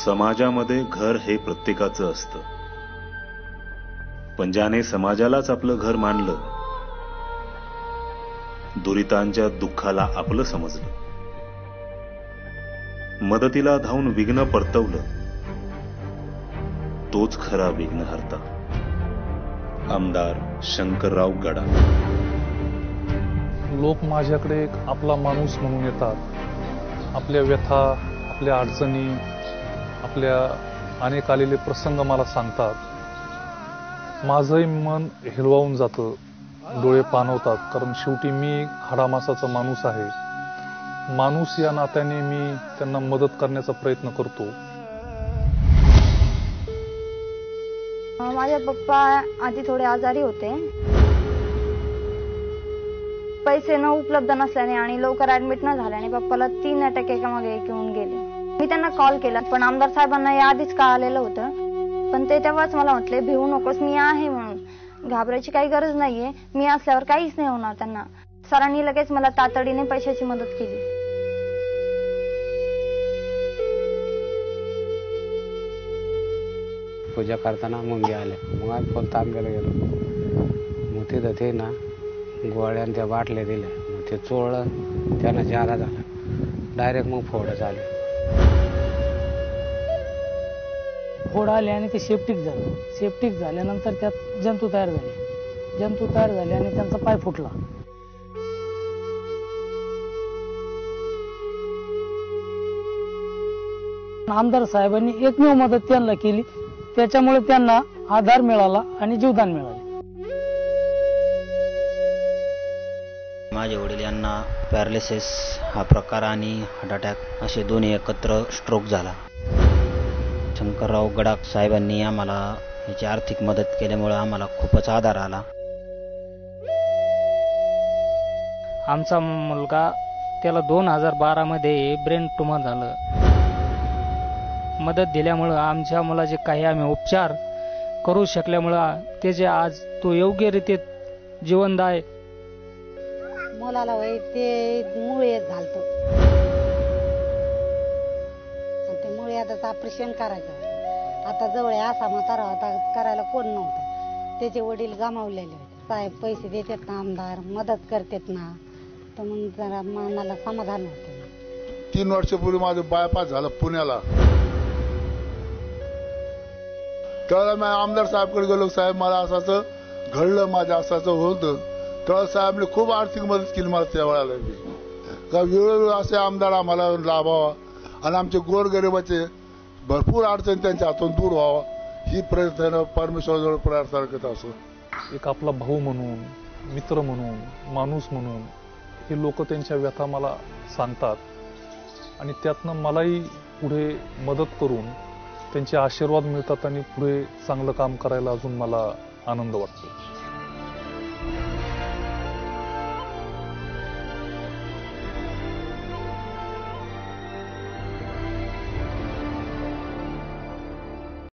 समाजामध्ये घर हे प्रत्येकाचं असतं, पण ज्याने समाजालाच आपलं घर मानलं, दुरितांच्या दुःखाला आपलं समजलं, मदतीला धावून विघ्न परतवलं, तोच खरा विघ्नहर्ता. आमदार शंकरराव गडाख. लोक माझ्याकडे एक आपला माणूस म्हणून येतात. आपल्या व्यथा, आपल्या अडचणी, आपल्या अनेक आलेले प्रसंग मला सांगतात. माझंही मन हिरवावून जातं, डोळे पाणवतात, कारण शेवटी मी हाडामासाचा माणूस आहे. माणूस या नात्याने मी त्यांना मदत करण्याचा प्रयत्न करतो. माझे पप्पा आधी थोडे आजारी होते. पैसे न उपलब्ध नसल्याने आणि लवकर ऍडमिट न झाल्याने पप्पाला 3 अटॅक एकामागे एक येऊन गेले. मी त्यांना कॉल केला, पण आमदार साहेबांना याआधीच कळालेलं होतं. पण ते तेव्हाच मला म्हटले, भिवू नकोस, मी आहे म्हणून, घाबरायची काही गरज नाहीये, मी असल्यावर काहीच नाही होणार त्यांना. सरांनी लगेच मला तातडीने पैशाची मदत केली. पूजा करताना मुंग्या आल्या. मग आम्ही पण तांब्याला गेलो. मग तिथं ते ना गोळ्याने त्या बाटल्या दिल्या. मग ते चोळलं, त्यानं जादा झाला. डायरेक्ट मग फोड झाले. फोड आले आणि ते सेप्टिक झालं. सेप्टिक झाल्यानंतर त्यात जंतू तयार झाले. जंतू तयार झाले आणि त्यांचा पाय फुटला. आमदार साहेबांनी एकमेव मदत त्यांना केली, त्याच्यामुळे त्यांना आधार मिळाला आणि जीवदान मिळाले. माझे वडील यांना पॅरालिसिस हा प्रकार आणि हार्ट अटॅक असे दोन्ही एकत्र स्ट्रोक झाला. शंकरराव गडाख साहेबांनी आम्हाला याची आर्थिक मदत केल्यामुळे आम्हाला खूपच आधार आला. आमचा मुलगा, त्याला 2012 मध्ये ब्रेन ट्यूमर झालं. मदत दिल्यामुळं आमच्या मुलाचे काही आम्ही उपचार करू शकल्यामुळं त्याचे आज तो योग्यरीत्या जीवनदाय. मुलाला वय ते मुळे झालतो, ते मुळे आता ऑपरेशन करायचं. आता जवळ असा म्हातारा होता, करायला कोण नव्हतं. त्याचे वडील गमावलेले होते. साहेब पैसे देतात ना, आमदार मदत करतात ना, तर मग जरा मनाला समाधान होते. 3 वर्षापूर्वी माझं बायपास झालं पुण्याला. त्यावेळेला मी आमदार साहेबकडे गेलो, साहेब मला असं घडलं, माझं असं होतं. तर साहेबने खूप आर्थिक मदत केली मला त्या वेळेला. का वेळोवेळी असे आमदार आम्हाला लाभावा आणि आमचे गोरगरिबाचे भरपूर अडचणी त्यांच्या हातून दूर व्हावा, ही प्रयत्न परमेश्वराजवळ प्रार्थना करत असो. एक आपला भाऊ म्हणून, मित्र म्हणून, माणूस म्हणून हे लोक त्यांच्या व्यथा मला सांगतात आणि त्यातनं मलाही पुढे मदत करून त्यांचे आशीर्वाद मिळतात आणि पुढे चांगलं काम करायला अजून मला आनंद वाटतो.